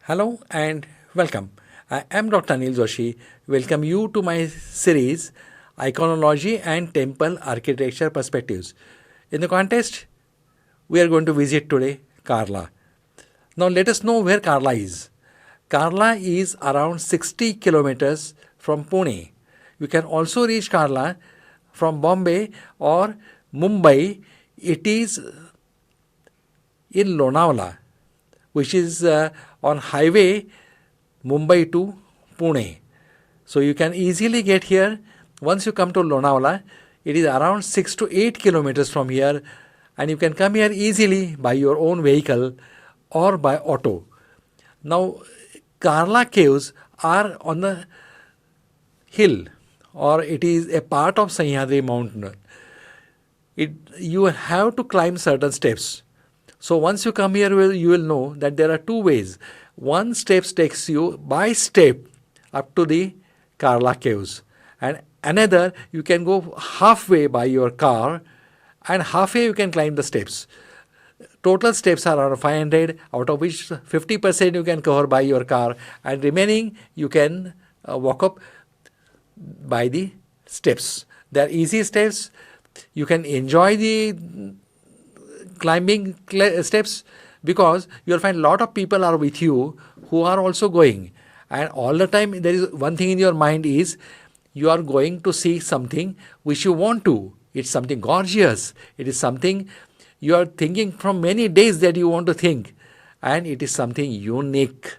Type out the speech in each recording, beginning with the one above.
Hello and welcome. I am Dr. Anil Joshi. Welcome you to my series Iconology and Temple Architecture Perspectives. In the context, we are going to visit today Karla. Now let us know where Karla is. Karla is around 60 kilometers from Pune. You can also reach Karla from Bombay or Mumbai. It is in Lonavala, which is on highway Mumbai to Pune. So you can easily get here. Once you come to Lonavala, it is around 6 to 8 kilometers from here, and you can come here easily by your own vehicle or by auto. Now, Karla caves are on the hill, or it is a part of Sahyadri mountain. You have to climb certain steps. So once you come here, you will know that there are two ways. One step takes you by step up to the Karla caves, and another you can go halfway by your car, and halfway you can climb the steps. Total steps are around 500, out of which 50% you can cover by your car, and remaining you can walk up by the steps. They are easy steps. You can enjoy the climbing steps because you'll find a lot of people are with you who are also going, and all the time there is one thing in your mind is you are going to see something which you want to. It's something gorgeous. It is something you are thinking from many days that you want to think, and it is something unique.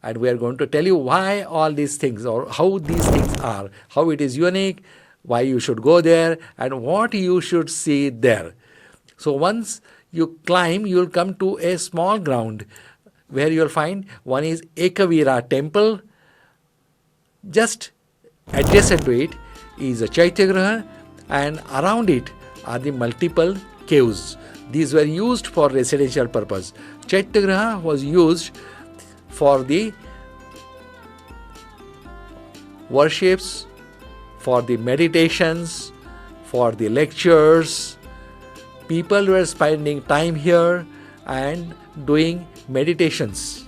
And we are going to tell you why all these things, or how these things are, how it is unique, why you should go there, and what you should see there. So once you climb, you will come to a small ground where you will find one is Ekavira temple. Just adjacent to it is a Chaitya Graha, and around it are the multiple caves. These were used for residential purpose. Chaitya Graha was used for the worships, for the meditations, for the lectures. People were spending time here and doing meditations.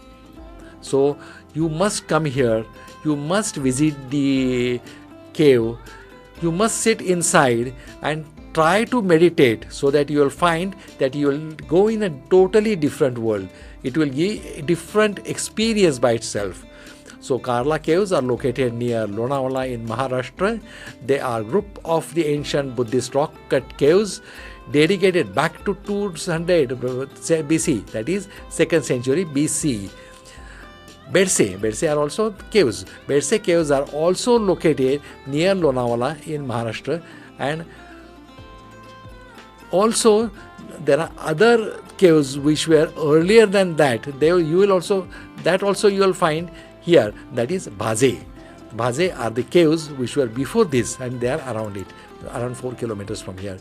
So you must come here, you must visit the cave, you must sit inside and try to meditate, so that you will find that you will go in a totally different world. It will give a different experience by itself. So Karla caves are located near Lonavala in Maharashtra. They are a group of the ancient Buddhist rock cut caves dedicated back to 200 BC, that is 2nd century BC. Bedse are also caves. Bedse caves are also located near Lonavala in Maharashtra, and also there are other caves which were earlier than that. You will find here, that is Bhaze. Bhaze are the caves which were before this, and they are around it, around 4 kilometers from here.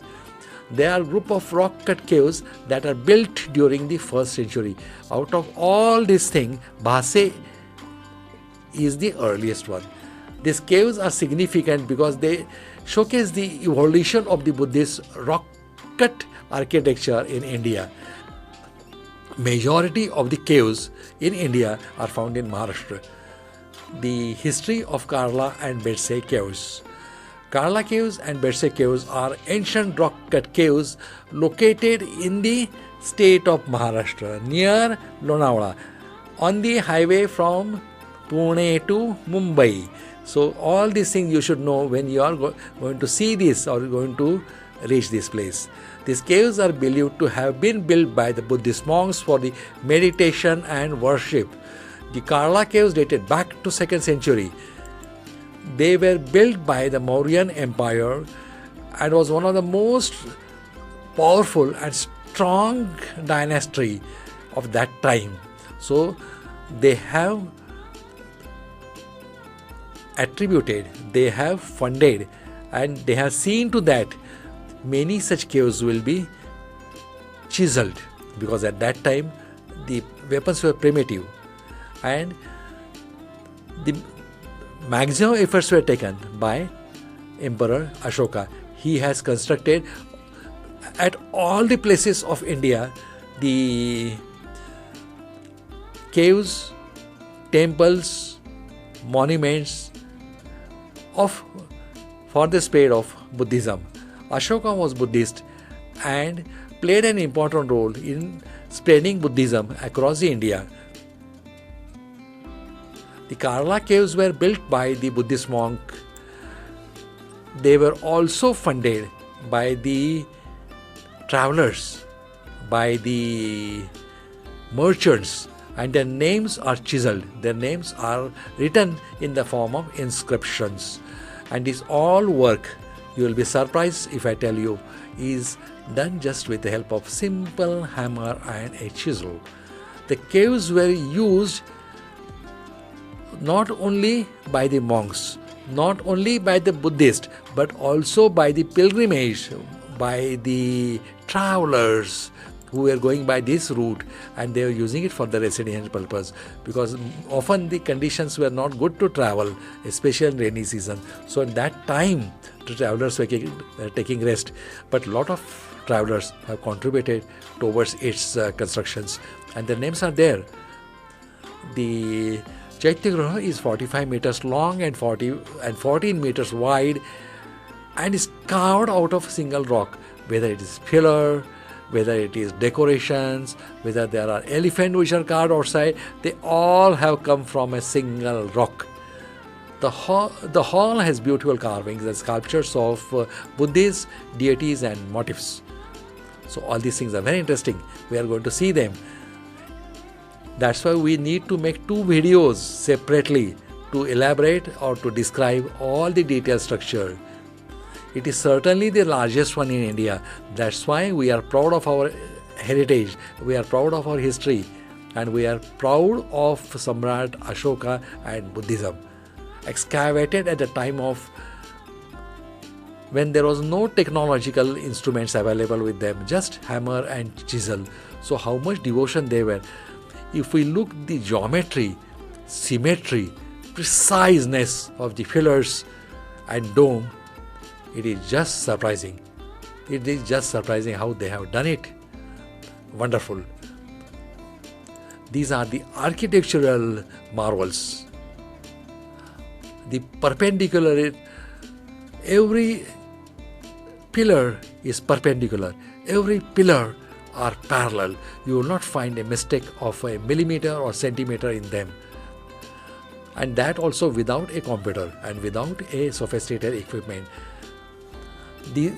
They are a group of rock-cut caves that are built during the 1st century. Out of all these things, Bhaze is the earliest one. These caves are significant because they showcase the evolution of the Buddhist rock-cut architecture in India. Majority of the caves in India are found in Maharashtra. The history of Karla and Bedse caves. Karla caves and Bedse caves are ancient rock-cut caves located in the state of Maharashtra near Lonavala on the highway from Pune to Mumbai. So all these things you should know when you are going to see this or going to reach this place. These caves are believed to have been built by the Buddhist monks for the meditation and worship. The Karla caves dated back to 2nd century. They were built by the Mauryan Empire and was one of the most powerful and strong dynasty of that time. So they have attributed, they have funded, and they have seen to that many such caves will be chiseled, because at that time the weapons were primitive and the maximum efforts were taken by Emperor Ashoka. He has constructed at all the places of India the caves temples, monuments of for the spread of Buddhism. Ashoka was Buddhist and played an important role in spreading Buddhism across the India. The Karla caves were built by the Buddhist monk. They were also funded by the travelers, by the merchants, and their names are chiseled. Their names are written in the form of inscriptions. And this all work, you will be surprised if I tell you, is done just with the help of simple hammer and a chisel. The caves were used not only by the monks, not only by the Buddhists, but also by the pilgrimage, by the travelers who were going by this route, and they were using it for the residential purpose, because often the conditions were not good to travel, especially in rainy season. So in that time, the travelers were taking rest, but a lot of travelers have contributed towards its constructions, and their names are there. The Chaitya Graha is 45 meters long and 14 meters wide, and is carved out of a single rock, whether it is pillar, whether it is decorations, whether there are elephants which are carved outside, they all have come from a single rock. The hall has beautiful carvings and sculptures of Buddhist deities and motifs. So all these things are very interesting. We are going to see them. That's why we need to make 2 videos separately to elaborate or to describe all the detailed structure. It is certainly the largest one in India. That's why we are proud of our heritage, we are proud of our history, and we are proud of Samrat Ashoka and Buddhism. Excavated at the time of when there was no technological instruments available with them, just hammer and chisel. So how much devotion they were. If we look the geometry, symmetry, preciseness of the pillars and dome, it is just surprising. It is just surprising how they have done it. Wonderful. These are the architectural marvels. The perpendicular, every pillar is perpendicular. Every pillar are parallel. You will not find a mistake of a millimeter or centimeter in them. And that also without a computer and without a sophisticated equipment. The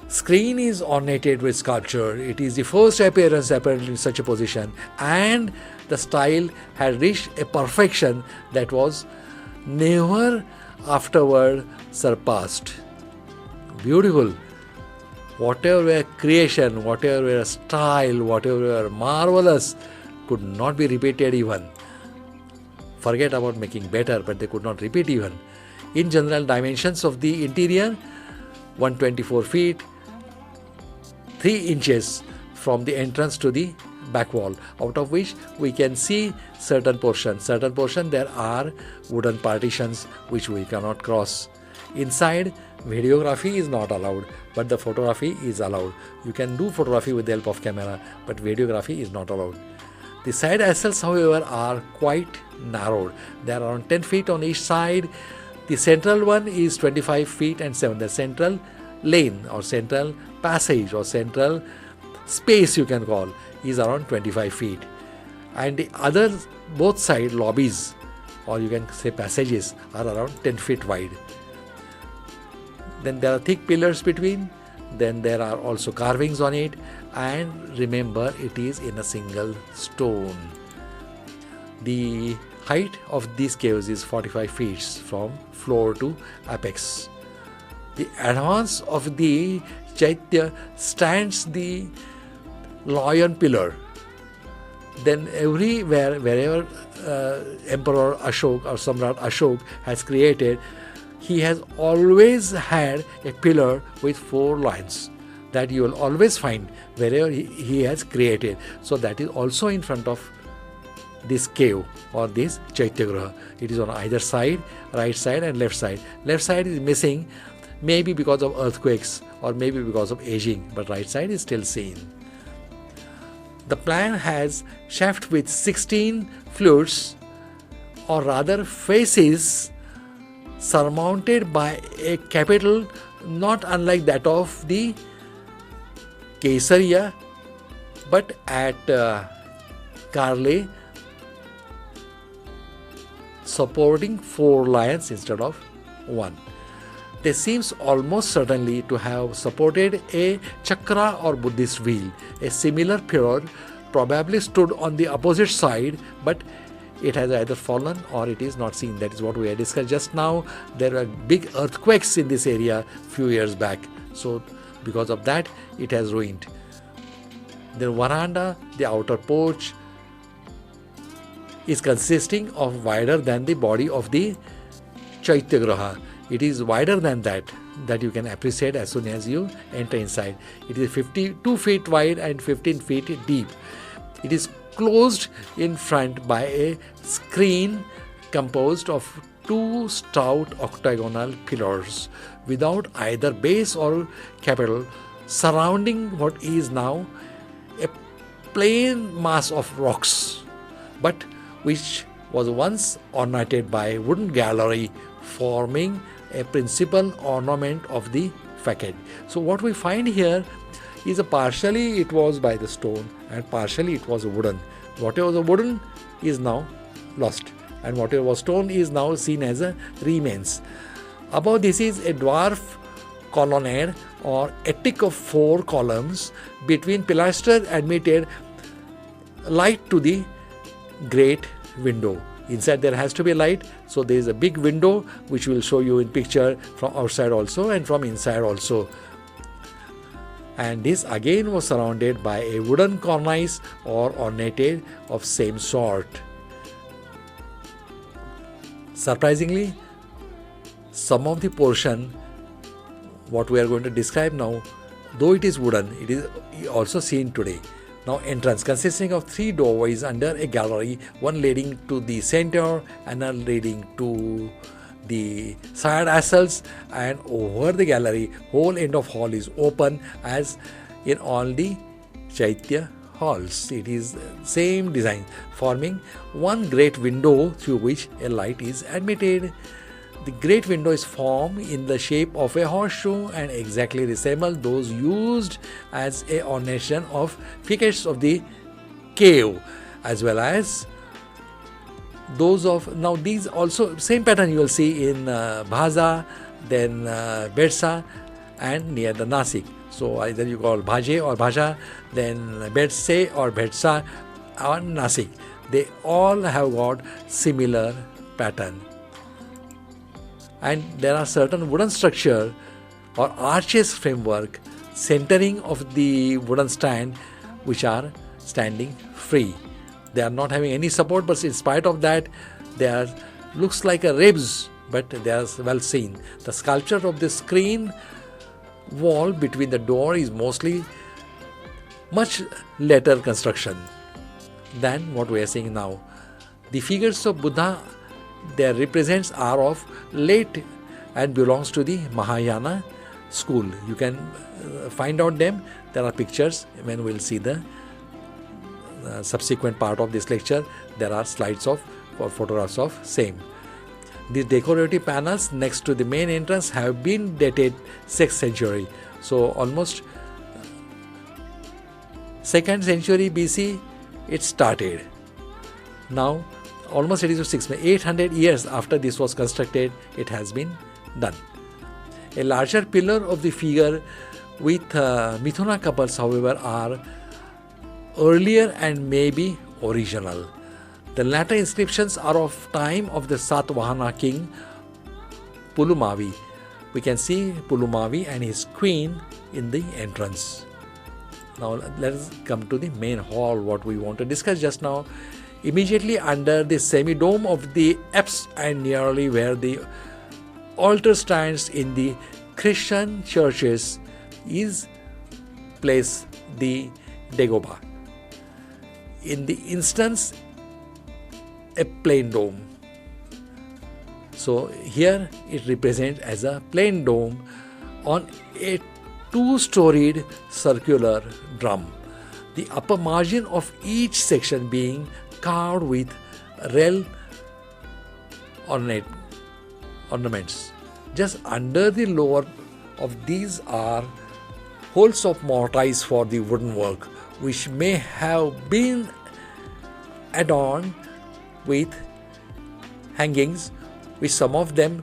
screen is ornated with sculpture. It is the first appearance apparently in such a position, and the style had reached a perfection that was never afterward surpassed. Beautiful. Whatever were creation, whatever were style, whatever were marvelous, could not be repeated even. Forget about making better, but they could not repeat even. In general, dimensions of the interior, 124 feet, 3 inches from the entrance to the back wall, out of which we can see certain portions. Certain portion there are wooden partitions which we cannot cross. Inside, videography is not allowed, but the photography is allowed. You can do photography with the help of camera, but videography is not allowed. The side aisles, however, are quite narrowed. They are around 10 feet on each side. The central one is 25 feet and 7. The central lane or central passage or central space, you can call, is around 25 feet. And the other, both side lobbies, or you can say passages, are around 10 feet wide. Then there are thick pillars between. Then there are also carvings on it. And remember, it is in a single stone. The height of these caves is 45 feet from floor to apex. The advance of the Chaitya stands the lion pillar. Then everywhere, wherever Emperor Ashok or Samrat Ashok has created, he has always had a pillar with 4 lions. That you will always find wherever he has created. So that is also in front of this cave or this Chaitya Graha. It is on either side, right side and left side. Left side is missing, maybe because of earthquakes or maybe because of aging, but right side is still seen. The plan has shaft with 16 flutes or rather faces, surmounted by a capital not unlike that of the Caesarea, but at Karla, supporting 4 lions instead of 1. They seems almost certainly to have supported a chakra or Buddhist wheel. A similar pillar probably stood on the opposite side, but it has either fallen or it is not seen. That is what we had discussed just now. There were big earthquakes in this area few years back. So because of that, it has ruined. The veranda, the outer porch, is consisting of wider than the body of the Chaitya Graha. It is wider than that you can appreciate as soon as you enter inside. It is 52 feet wide and 15 feet deep. It is closed in front by a screen composed of 2 stout octagonal pillars without either base or capital, surrounding what is now a plain mass of rocks, but which was once ornamented by wooden gallery forming a principal ornament of the facade. So what we find here is partially it was by the stone and partially it was wooden. Whatever was wooden is now lost, and whatever was stone is now seen as a remains. Above this is a dwarf colonnade or attic of 4 columns. Between pilasters admitted light to the great window. Inside there has to be light, so there is a big window which will show you in picture from outside also and from inside also. And this again was surrounded by a wooden cornice or ornated of same sort. Surprisingly, some of the portion what we are going to describe now, though it is wooden, it is also seen today. Now entrance consisting of 3 doorways under a gallery, one leading to the center, another leading to the side aisles, and over the gallery whole end of hall is open as in all the Chaitya halls. It is same design, forming one great window through which a light is admitted. The great window is formed in the shape of a horseshoe and exactly resemble those used as a ornation of facades of the cave, as well as those of, now these also same pattern you will see in Bhaza, then Bedsa, and near the Nasik. So either you call Bhaje or Bhaja, then Bedse or Bedsa or Nasik. They all have got similar pattern. And there are certain wooden structure or arches framework centering of the wooden stand which are standing free. They are not having any support, but in spite of that, they are looks like a ribs, but they are well seen. The sculpture of the screen wall between the door is mostly much later construction than what we are seeing now. The figures of Buddha their represents are of late and belongs to the Mahayana school. You can find out them. There are pictures when we will see the subsequent part of this lecture. There are slides of or photographs of same. The decorative panels next to the main entrance have been dated 6th century. So almost 2nd century BC it started. Now almost it is 800 years after this was constructed, it has been done. A larger pillar of the figure with Mithuna couples, however, are earlier and maybe original. The latter inscriptions are of time of the Satvahana king Pulumavi. We can see Pulumavi and his queen in the entrance. Now let us come to the main hall, what we want to discuss just now. Immediately under the semi-dome of the apse and nearly where the altar stands in the Christian churches is placed the Dagoba. In the instance, a plain dome. So here it represents as a plain dome on a 2-storied circular drum. The upper margin of each section being carved with ornaments. Just under the lower of these are holes of mortise for the wooden work, which may have been adorned with hangings, which some of them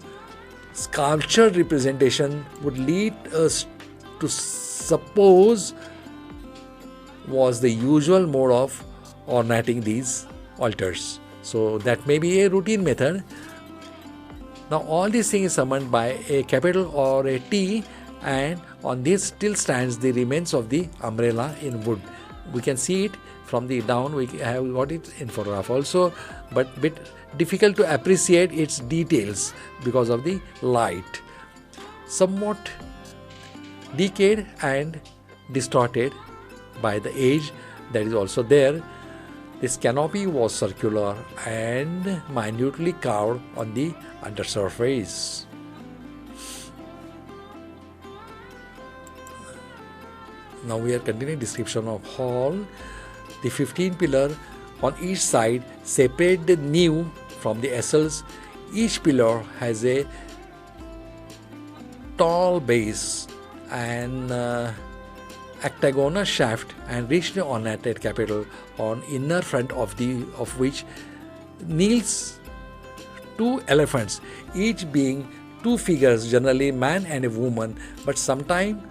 sculptured representation would lead us to suppose was the usual mode of ornating these altars. So that may be a routine method. Now all these things is summoned by a capital or a T, and on this still stands the remains of the umbrella in wood. We can see it from the down, we have got it in photograph also, but bit difficult to appreciate its details because of the light. Somewhat decayed and distorted by the age that is also there. This canopy was circular and minutely carved on the undersurface. Now we are continuing description of hall. The 15 pillar on each side separate the nave from the aisles. Each pillar has a tall base and octagonal shaft and richly ornamented capital on inner front of which kneels two elephants, each being two figures, generally man and a woman, but sometimes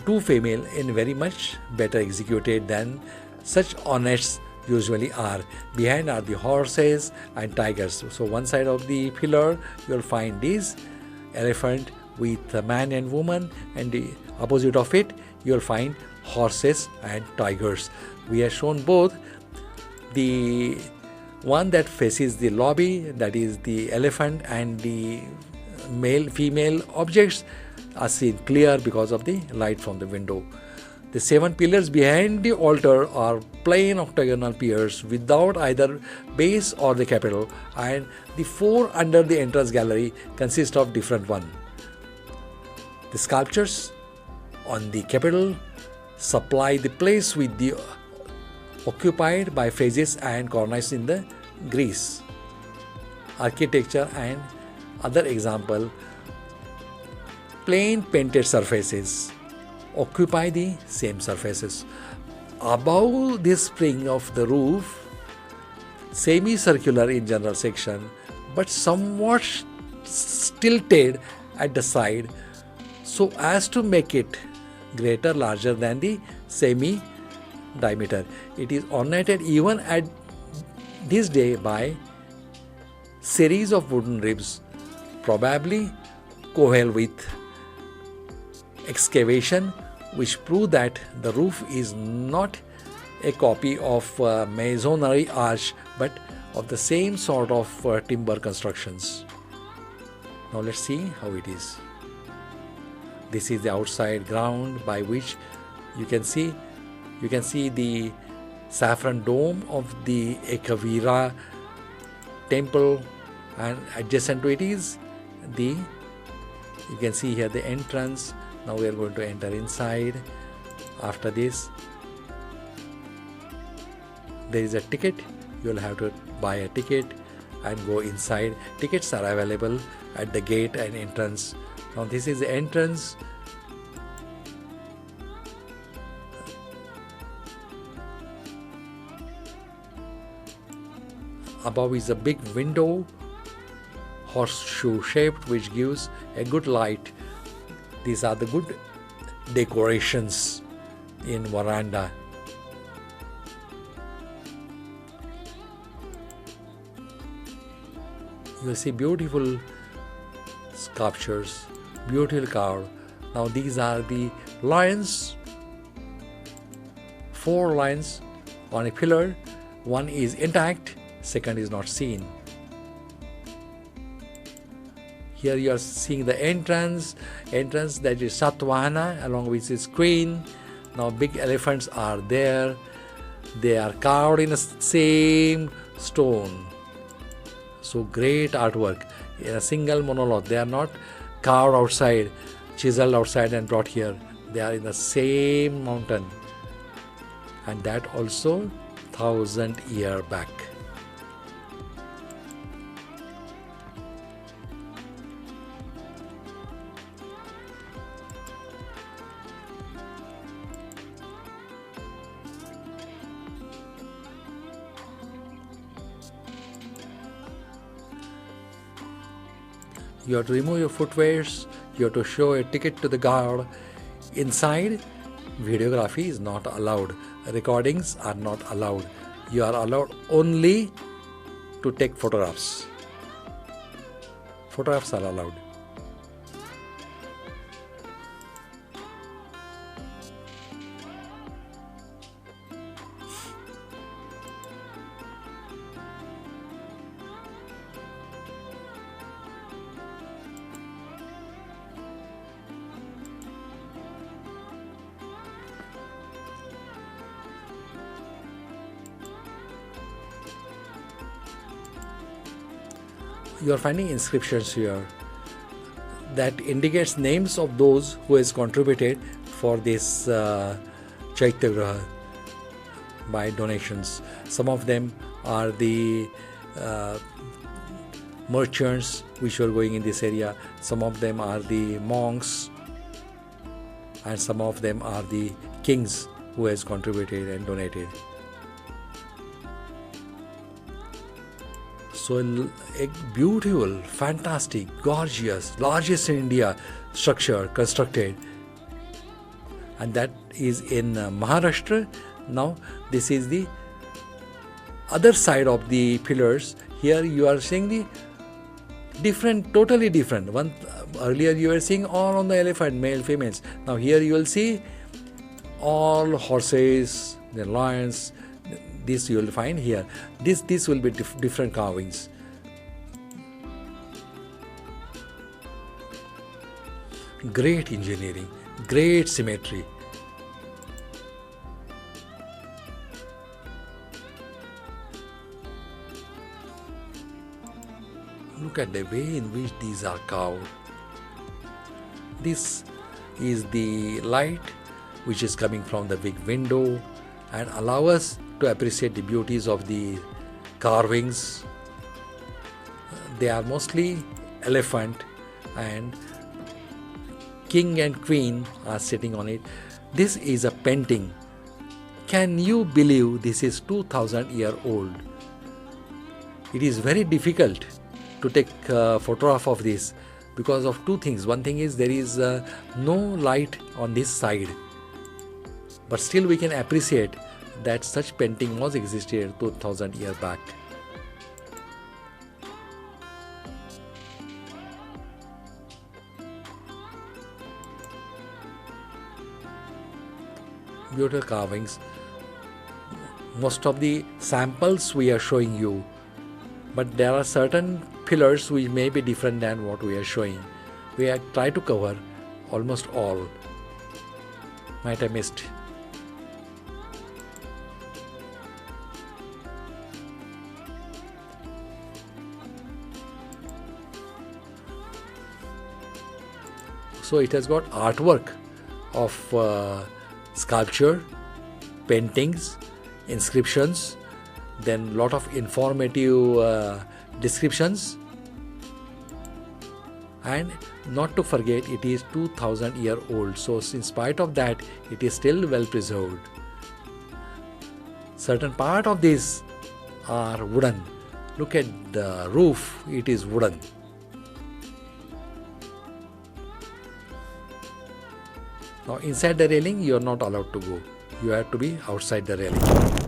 two female, in very much better executed than such ornaments usually are. Behind are the horses and tigers. So one side of the pillar you will find this elephant with a man and woman, and the opposite of it you will find horses and tigers. We have shown both. The one that faces the lobby, that is the elephant, and the male female objects are seen clear because of the light from the window. The 7 pillars behind the altar are plain octagonal piers without either base or the capital, and the 4 under the entrance gallery consist of different one. The sculptures on the capital supply the place with the occupied by phrases and cornice in the Greece. Architecture and other example, plain painted surfaces occupy the same surfaces. Above this spring of the roof, semicircular in general section, but somewhat tilted at the side so as to make it larger than the semi diameter. It is ornamented even at this day by series of wooden ribs, probably coalesced with excavation, which prove that the roof is not a copy of masonry arch but of the same sort of timber constructions. Now let's see how it is. This is the outside ground by which you can see the saffron dome of the Ekavira temple, and adjacent to it is you can see here the entrance. Now we are going to enter inside. After this, there is a ticket. You will have to buy a ticket and go inside. Tickets are available at the gate and entrance. Now this is the entrance. Above is a big window, horseshoe shaped, which gives a good light. These are the good decorations in veranda. You will see beautiful sculptures, beautiful carved. Now these are the lions, 4 lions on a pillar. One is intact, second is not seen. Here you are seeing the entrance that is Satvahana, along with its queen. Now big elephants are there. They are carved in the same stone. So great artwork in a single monolith. They are not carved outside, chiseled outside and brought here. They are in the same mountain, and that also 1,000 years back. You have to remove your footwears, you have to show a ticket to the guard. Inside, videography is not allowed, recordings are not allowed. You are allowed only to take photographs. Photographs are allowed. You are finding inscriptions here that indicates names of those who has contributed for this Chaitya Graha by donations. Some of them are the merchants which were going in this area. Some of them are the monks, and some of them are the kings who has contributed and donated. So a beautiful, fantastic, gorgeous, largest in India structure constructed, and that is in Maharashtra. Now this is the other side of the pillars. Here you are seeing the different, totally different. One earlier you were seeing all on the elephant, male, females. Now here you will see all horses, the lions. This you will find here. This will be different carvings. Great engineering, great symmetry. Look at the way in which these are carved. This is the light which is coming from the big window and allow us to appreciate the beauties of the carvings. They are mostly elephant, and king and queen are sitting on it. This is a painting. Can you believe this is 2000 years old? It is very difficult to take a photograph of this because of two things. One thing is there is no light on this side, but still we can appreciate that such painting was existed 2000 years back. Beautiful carvings. Most of the samples we are showing you, but there are certain pillars which may be different than what we are showing. We have tried to cover almost all. Might have missed. So it has got artwork of sculpture, paintings, inscriptions, then lot of informative descriptions, and not to forget it is 2000 years old. So in spite of that, it is still well preserved. Certain part of this are wooden. Look at the roof, it is wooden. Now inside the railing you are not allowed to go. You have to be outside the railing.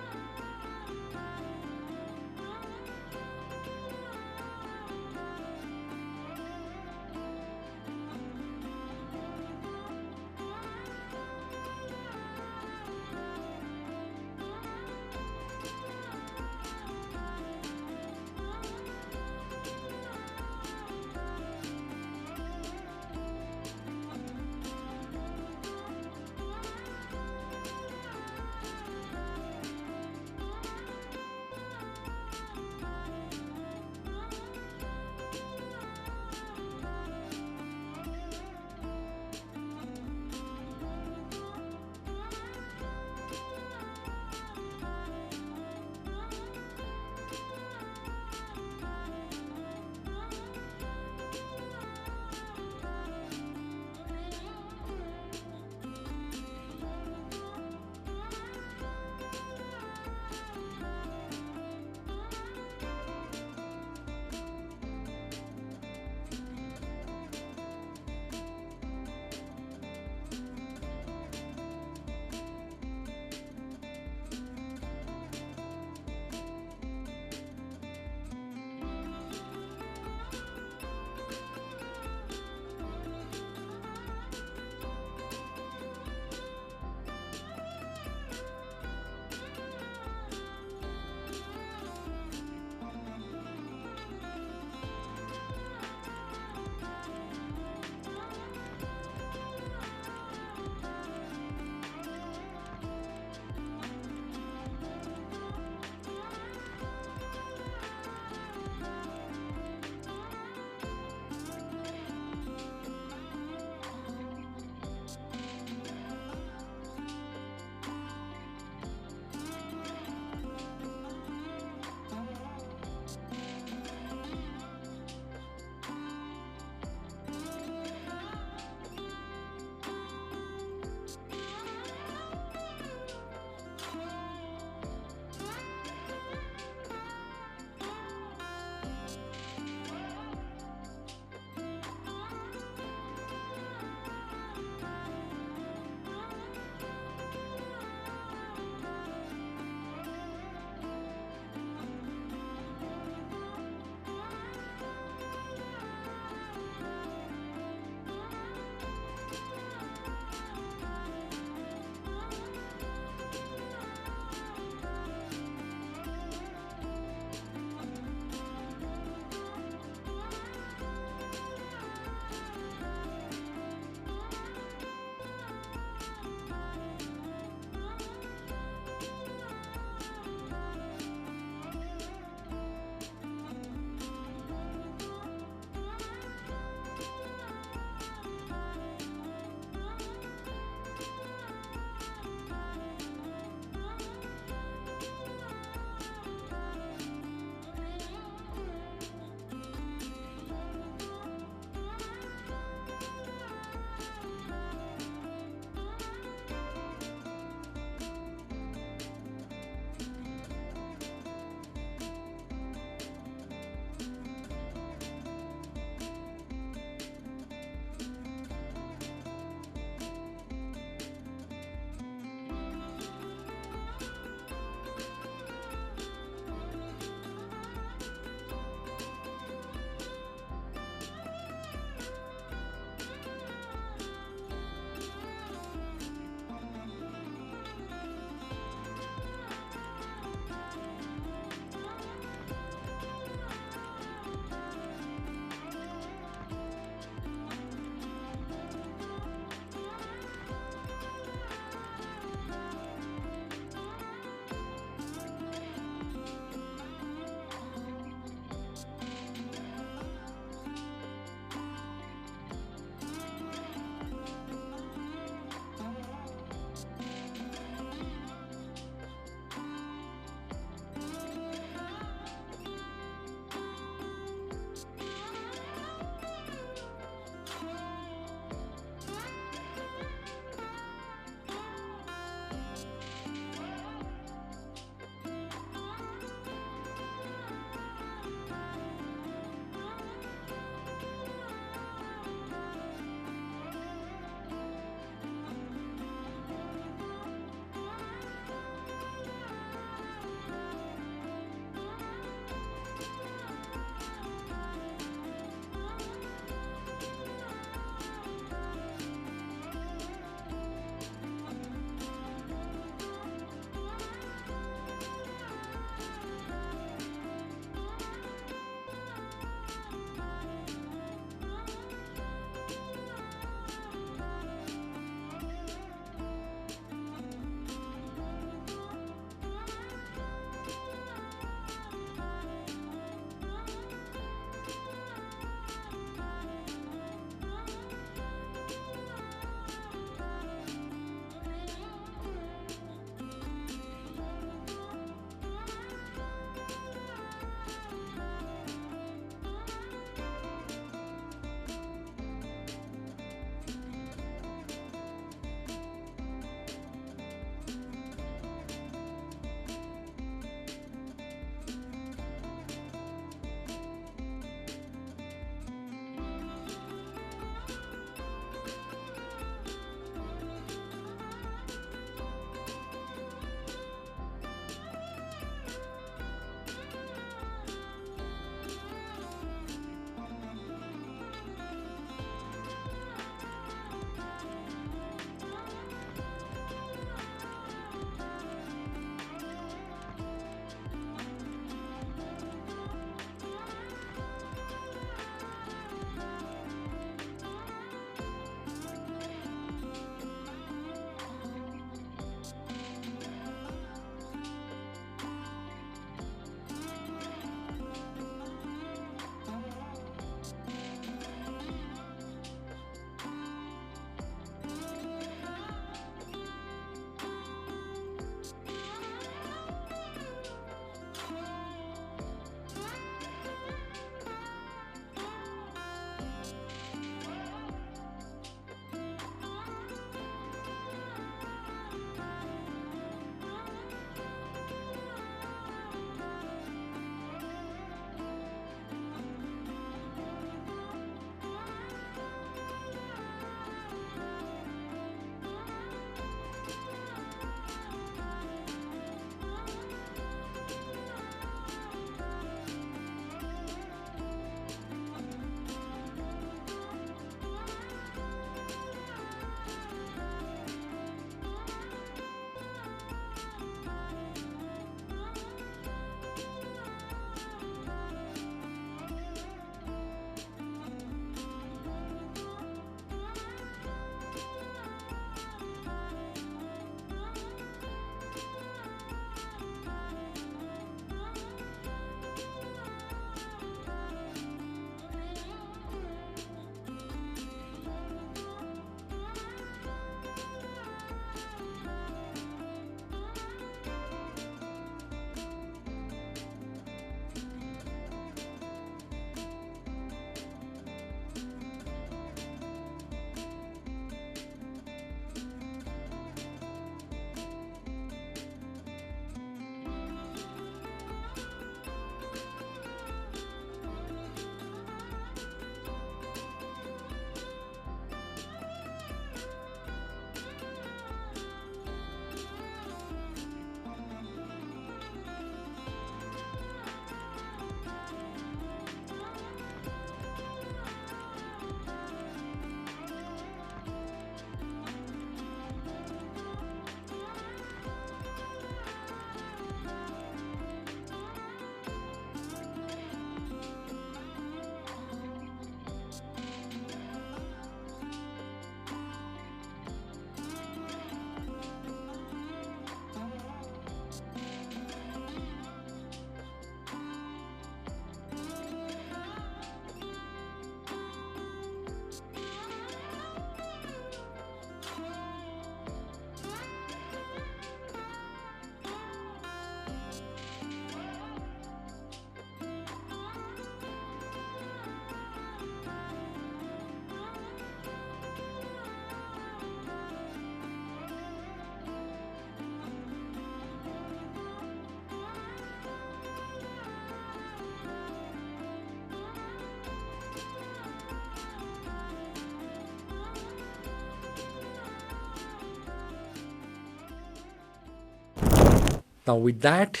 Now with that,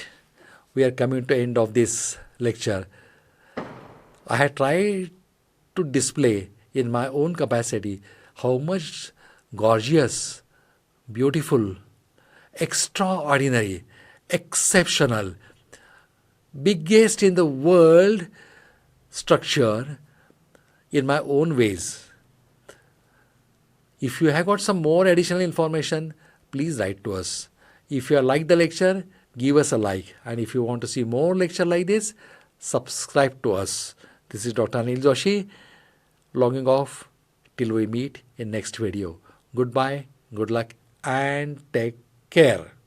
we are coming to end of this lecture. I had tried to display in my own capacity how much gorgeous, beautiful, extraordinary, exceptional, biggest in the world structure in my own ways. If you have got some more additional information, please write to us. If you have liked the lecture, give us a like. And if you want to see more lecture like this, subscribe to us. This is Dr. Anil Joshi, logging off till we meet in next video. Goodbye, good luck, and take care.